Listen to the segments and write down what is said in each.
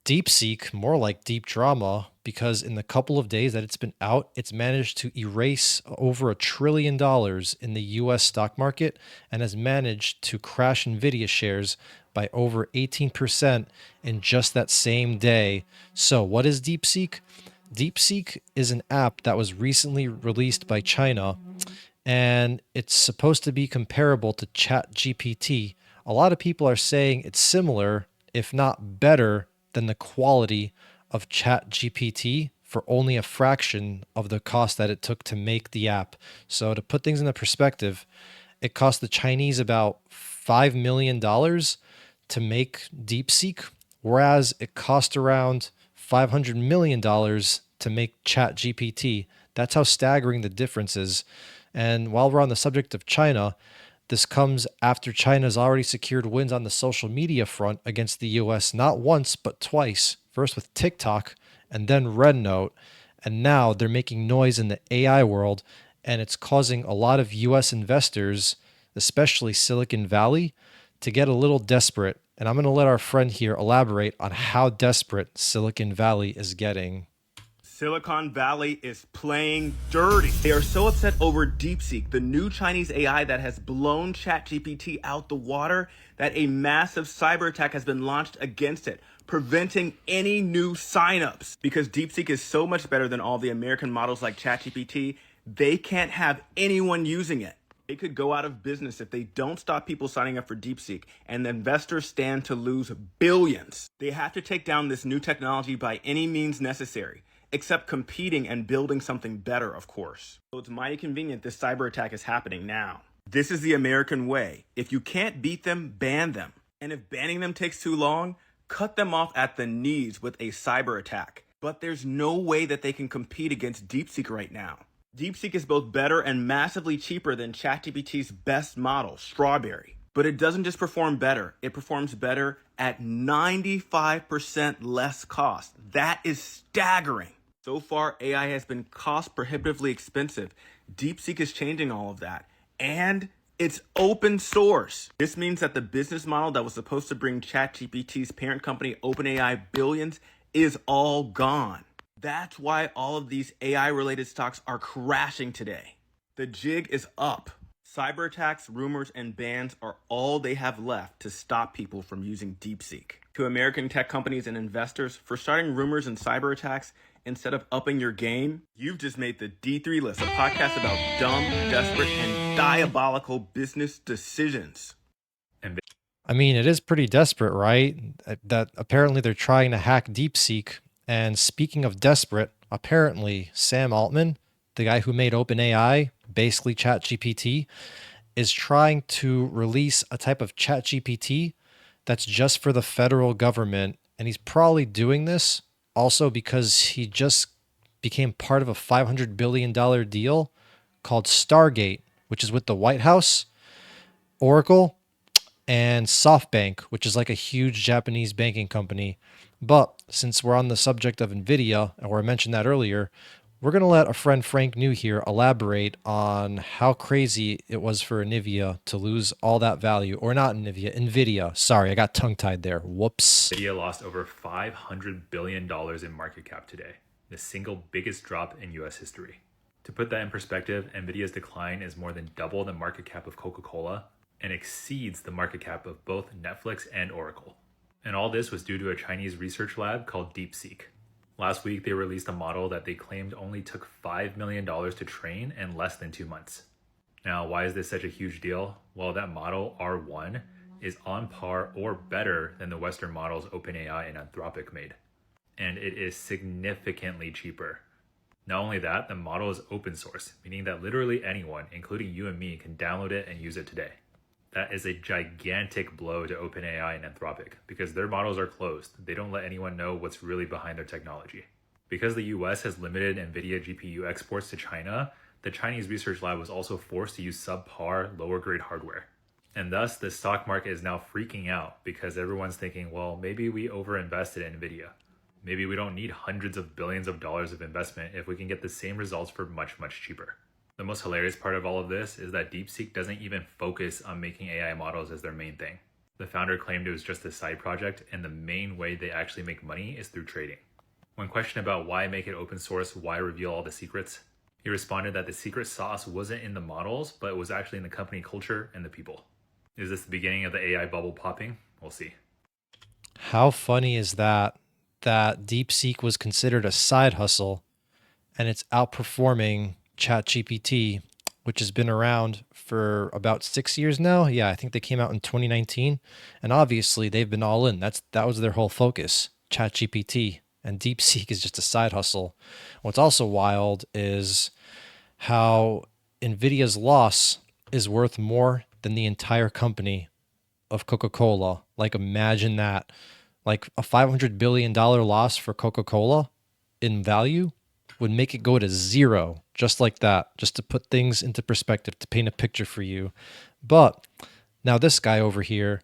DeepSeek, more like deep drama, because in the couple of days that it's been out, it's managed to erase over $1 trillion in the US stock market and has managed to crash NVIDIA shares by over 18% in just that same day. So, what is DeepSeek? DeepSeek is an app that was recently released by China, and it's supposed to be comparable to ChatGPT. A lot of people are saying it's similar, if not better, than the quality of ChatGPT for only a fraction of the cost that it took to make the app. So, to put things into perspective, it cost the Chinese about $5 million to make DeepSeek, whereas it cost around $500 million to make ChatGPT. That's how staggering the difference is. And while we're on the subject of China, this comes after China's already secured wins on the social media front against the US not once, but twice. First with TikTok and then Red And now they're making noise in the AI world, and it's causing a lot of US investors, especially Silicon Valley, to get a little desperate. And I'm going to let our friend here elaborate on how desperate Silicon Valley is getting. Silicon Valley is playing dirty. They are so upset over DeepSeek, the new Chinese AI that has blown ChatGPT out the water, that a massive cyber attack has been launched against it, preventing any new signups. Because DeepSeek is so much better than all the American models like ChatGPT, they can't have anyone using it. They could go out of business if they don't stop people signing up for DeepSeek, and the investors stand to lose billions. They have to take down this new technology by any means necessary, except competing and building something better, of course. So it's mighty convenient this cyber attack is happening now. This is the American way. If you can't beat them, ban them. And if banning them takes too long, cut them off at the knees with a cyber attack. But there's no way that they can compete against DeepSeek right now. DeepSeek is both better and massively cheaper than ChatGPT's best model, Strawberry. But it doesn't just perform better, it performs better at 95% less cost. That is staggering. So far, AI has been cost prohibitively expensive. DeepSeek is changing all of that. And it's open source. This means that the business model that was supposed to bring ChatGPT's parent company OpenAI billions is all gone. That's why all of these AI-related stocks are crashing today. The jig is up. Cyber attacks, rumors, and bans are all they have left to stop people from using DeepSeek. To American tech companies and investors, for starting rumors and cyber attacks instead of upping your game, you've just made the D3 list, a podcast about dumb, desperate, and diabolical business decisions. I mean, it is pretty desperate, right? That apparently they're trying to hack DeepSeek. And speaking of desperate, apparently Sam Altman, the guy who made OpenAI, basically ChatGPT, is trying to release a type of ChatGPT that's just for the federal government. And he's probably doing this also because he just became part of a $500 billion deal called Stargate, which is with the White House, Oracle, and SoftBank, which is like a huge Japanese banking company. But since we're on the subject of NVIDIA, or I mentioned that earlier, we're going to let a friend Frank New here elaborate on how crazy it was for NVIDIA to lose all that value. Or not NVIDIA. Sorry, I got tongue-tied there. Whoops. NVIDIA lost over $500 billion in market cap today, the single biggest drop in US history. To put that in perspective, NVIDIA's decline is more than double the market cap of Coca-Cola and exceeds the market cap of both Netflix and Oracle. And all this was due to a Chinese research lab called DeepSeek. Last week, they released a model that they claimed only took $5 million to train in less than 2 months. Now, why is this such a huge deal? Well, that model, R1, is on par or better than the Western models OpenAI and Anthropic made. And it is significantly cheaper. Not only that, the model is open source, meaning that literally anyone, including you and me, can download it and use it today. That is a gigantic blow to OpenAI and Anthropic because their models are closed. They don't let anyone know what's really behind their technology. Because the US has limited NVIDIA GPU exports to China, the Chinese research lab was also forced to use subpar, lower grade hardware. And thus, the stock market is now freaking out because everyone's thinking, well, maybe we overinvested in NVIDIA. Maybe we don't need hundreds of billions of dollars of investment if we can get the same results for much, much cheaper. The most hilarious part of all of this is that DeepSeek doesn't even focus on making AI models as their main thing. The founder claimed it was just a side project, and the main way they actually make money is through trading. When questioned about why make it open source, why reveal all the secrets, he responded that the secret sauce wasn't in the models, but it was actually in the company culture and the people. Is this the beginning of the AI bubble popping? We'll see. How funny is that? That DeepSeek was considered a side hustle and it's outperforming ChatGPT, which has been around for about 6 years now. Yeah, I think they came out in 2019, and obviously they've been all in. That was their whole focus, ChatGPT, and DeepSeek is just a side hustle. What's also wild is how NVIDIA's loss is worth more than the entire company of Coca-Cola. Like imagine that. Like a $500 billion loss for Coca-Cola in value would make it go to zero just like that, just to put things into perspective, to paint a picture for you. But now this guy over here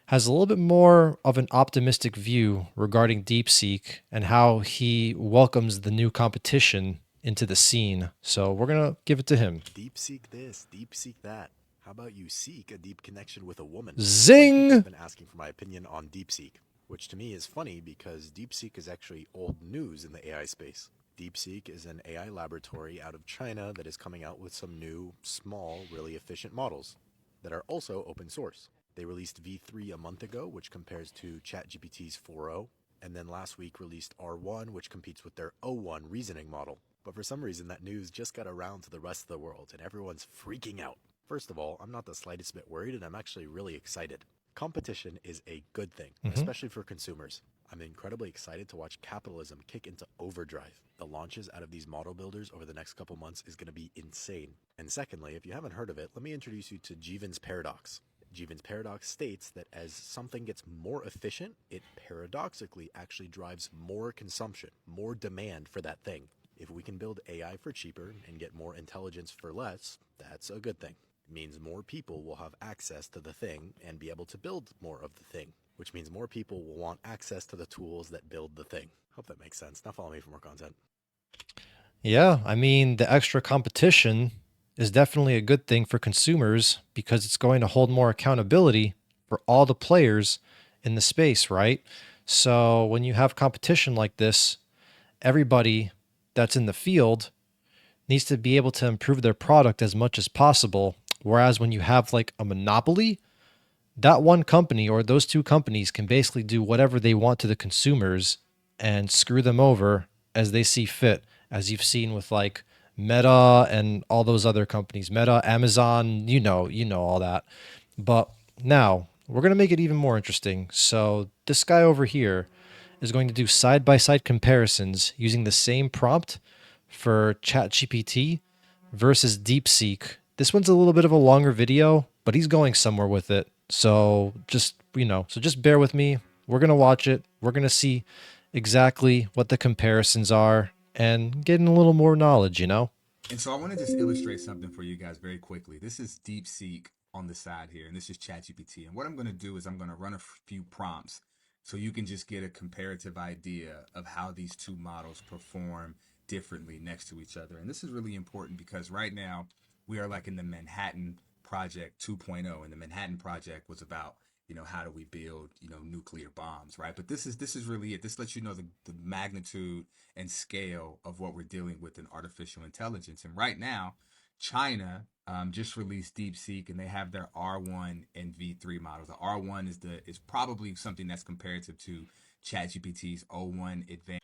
has a little bit more of an optimistic view regarding DeepSeek and how he welcomes the new competition into the scene. So we're going to give it to him. Deep seek this, deep seek that. How about you seek a deep connection with a woman? Zing! I've been asking for my opinion on DeepSeek, which to me is funny because DeepSeek is actually old news in the AI space. DeepSeek is an AI laboratory out of China that is coming out with some new, small, really efficient models that are also open source. They released V3 a month ago, which compares to ChatGPT's 4.0, and then last week released R1, which competes with their O1 reasoning model. But for some reason, that news just got around to the rest of the world, and everyone's freaking out. First of all, I'm not the slightest bit worried, and I'm actually really excited. Competition is a good thing, especially for consumers. I'm incredibly excited to watch capitalism kick into overdrive. The launches out of these model builders over the next couple months is going to be insane. And secondly, if you haven't heard of it, let me introduce you to Jevons paradox. Jevons paradox states that as something gets more efficient, it paradoxically actually drives more consumption, more demand for that thing. If we can build AI for cheaper and get more intelligence for less, that's a good thing. It means more people will have access to the thing and be able to build more of the thing, which means more people will want access to the tools that build the thing. Hope that makes sense. Now follow me for more content. Yeah, I mean, the extra competition is definitely a good thing for consumers because it's going to hold more accountability for all the players in the space, right? So when you have competition like this, everybody that's in the field needs to be able to improve their product as much as possible. Whereas when you have like a monopoly, that one company or those two companies can basically do whatever they want to the consumers and screw them over as they see fit, as you've seen with like Meta and all those other companies, Meta, Amazon, you know all that. But now we're going to make it even more interesting. So this guy over here is going to do side by side comparisons using the same prompt for ChatGPT versus DeepSeek. This one's a little bit of a longer video, but he's going somewhere with it. So just bear with me. We're going to watch it. We're going to see exactly what the comparisons are and getting a little more knowledge, And so I want to just illustrate something for you guys very quickly. This is DeepSeek on the side here, and this is ChatGPT. And what I'm going to do is I'm going to run a few prompts so you can just get a comparative idea of how these two models perform differently next to each other. And this is really important because right now we are like in the Manhattan Project 2.0, and the Manhattan Project was about how do we build nuclear bombs, right? But this is really it. This lets you know the magnitude and scale of what we're dealing with in artificial intelligence. And right now China just released DeepSeek, and they have their R1 and V3 models. The R1 is probably something that's comparative to ChatGPT's O1 advanced.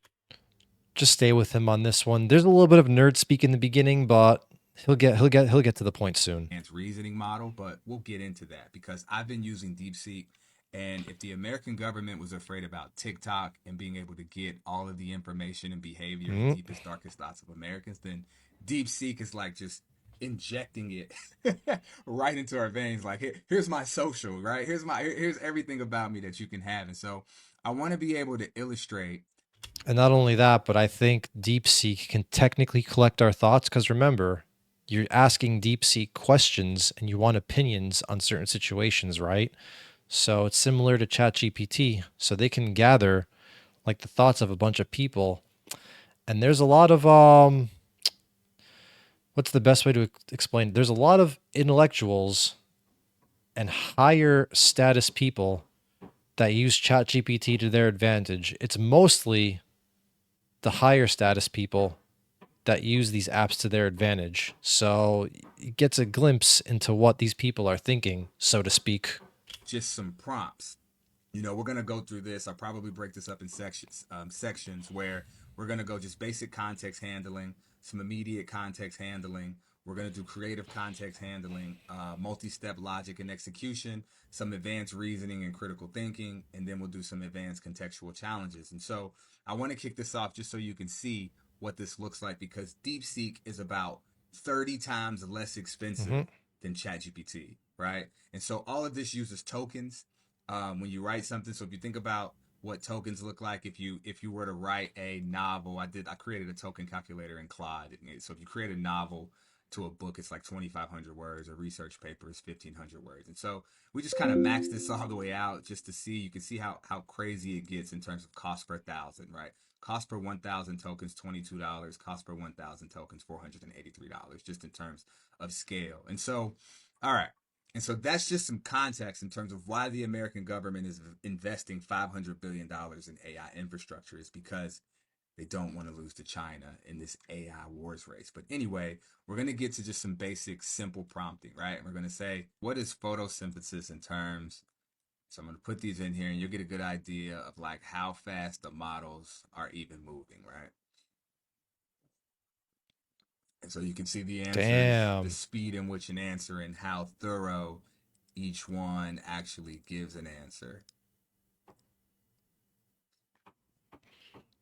Just stay with him on this one. There's a little bit of nerd speak in the beginning, but he'll get to the point soon. Reasoning model, but we'll get into that because I've been using DeepSeek, and if the American government was afraid about TikTok and being able to get all of the information and behavior and the deepest, darkest thoughts of Americans, then DeepSeek is like just injecting it right into our veins. Like, here's my social, right? Here's everything about me that you can have. And so I want to be able to illustrate. And not only that, but I think DeepSeek can technically collect our thoughts because remember, you're asking DeepSeek questions and you want opinions on certain situations, right? So it's similar to ChatGPT. So they can gather like the thoughts of a bunch of people. And there's a lot of what's the best way to explain? There's a lot of intellectuals and higher status people that use ChatGPT to their advantage. It's mostly the higher status people that use these apps to their advantage. So it gets a glimpse into what these people are thinking, so to speak. Just some prompts. We're gonna go through this. I'll probably break this up in sections where we're gonna go just basic context handling, some immediate context handling. We're gonna do creative context handling, multi-step logic and execution, some advanced reasoning and critical thinking, and then we'll do some advanced contextual challenges. And so I want to kick this off just so you can see what this looks like, because DeepSeek is about 30 times less expensive than ChatGPT, right? And so all of this uses tokens when you write something. So if you think about what tokens look like, if you were to write a novel, I created a token calculator in Claude. So if you create a novel to a book, it's like 2,500 words. A research paper is 1,500 words. And so we just kind of max this all the way out just to see. You can see how crazy it gets in terms of cost per thousand, right? Cost per 1,000 tokens, $22. Cost per 1,000 tokens, $483, just in terms of scale. And so, all right. And so that's just some context in terms of why the American government is investing $500 billion in AI infrastructure, is because they don't want to lose to China in this AI wars race. But anyway, we're going to get to just some basic, simple prompting, right? We're going to say, what is photosynthesis in terms? So I'm going to put these in here and you'll get a good idea of like how fast the models are even moving, right? And so you can see the answers, the Damn. speed in which an answer, and how thorough each one actually gives an answer.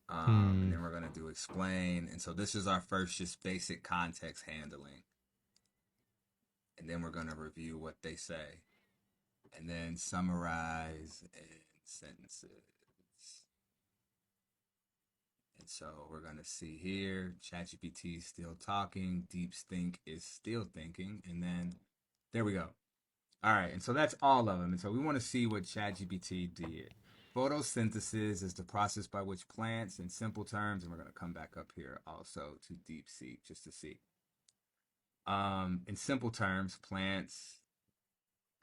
And then we're going to do explain. And so this is our first just basic context handling. And then we're going to review what they say. And then summarize and sentences. And so we're going to see here, ChatGPT is still talking, DeepSeek is still thinking, and then there we go. All right, and so that's all of them. And so we want to see what ChatGPT did. Photosynthesis is the process by which plants, in simple terms, and we're going to come back up here also to DeepSeek just to see. In simple terms, plants,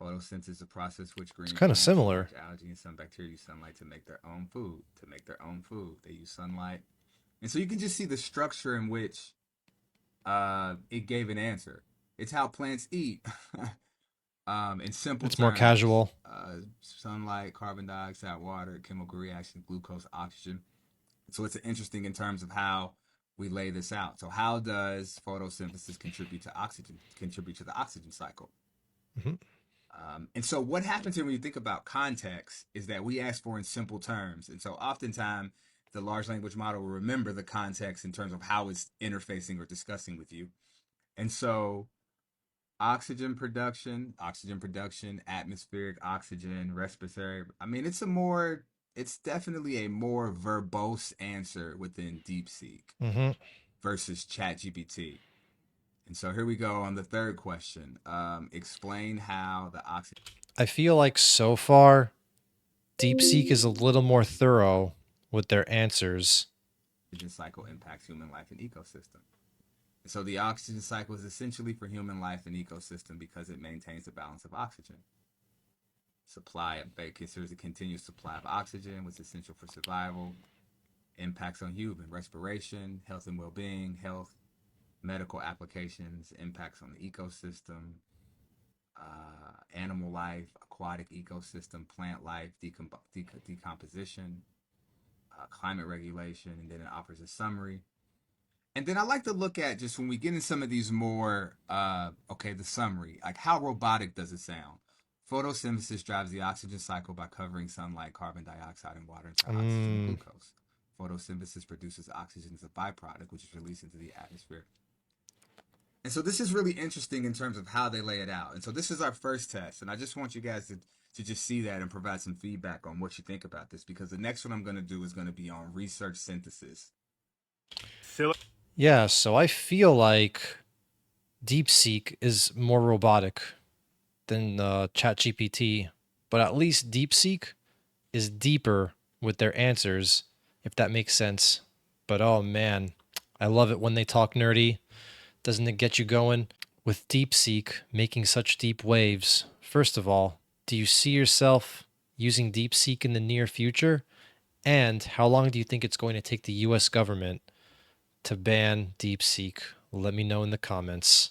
photosynthesis is a process which green It's kind of plants, similar. large algae, and some bacteria use sunlight to make their own food. They use sunlight. And so you can just see the structure in which it gave an answer. It's how plants eat. In simple It's more terms, casual. sunlight, carbon dioxide, water, chemical reaction, glucose, oxygen. So it's interesting in terms of how we lay this out. So how does photosynthesis contribute to the oxygen cycle? And so what happens here when you think about context is that we ask for in simple terms. And so oftentimes the large language model will remember the context in terms of how it's interfacing or discussing with you. And so oxygen production, atmospheric oxygen, respiratory. I mean, it's definitely a more verbose answer within DeepSeek versus ChatGPT. And so here we go on the third question. Explain how the oxygen I feel like so far, DeepSeek is a little more thorough with their answers. cycle impacts human life and ecosystem. So the oxygen cycle is essentially for human life and ecosystem because it maintains the balance of oxygen. It considers a continuous supply of oxygen, which is essential for survival. Impacts on human respiration, health and well-being, health, medical applications, impacts on the ecosystem, animal life, aquatic ecosystem, plant life, decomposition, climate regulation, and then it offers a summary. And then I like to look at, just when we get in some of these more, the summary, like how robotic does it sound? Photosynthesis drives the oxygen cycle by covering sunlight, carbon dioxide, and water into oxygen and glucose. Photosynthesis produces oxygen as a byproduct, which is released into the atmosphere. And so this is really interesting in terms of how they lay it out. And so this is our first test. And I just want you guys to just see that and provide some feedback on what you think about this, because the next one I'm going to do is going to be on research synthesis. Yeah, so I feel like DeepSeek is more robotic than ChatGPT, but at least DeepSeek is deeper with their answers, if that makes sense. But oh man, I love it when they talk nerdy. Doesn't it get you going? With DeepSeek making such deep waves, First of all, do you see yourself using DeepSeek in the near future? And how long do you think it's going to take the US government to ban DeepSeek? Let me know in the comments.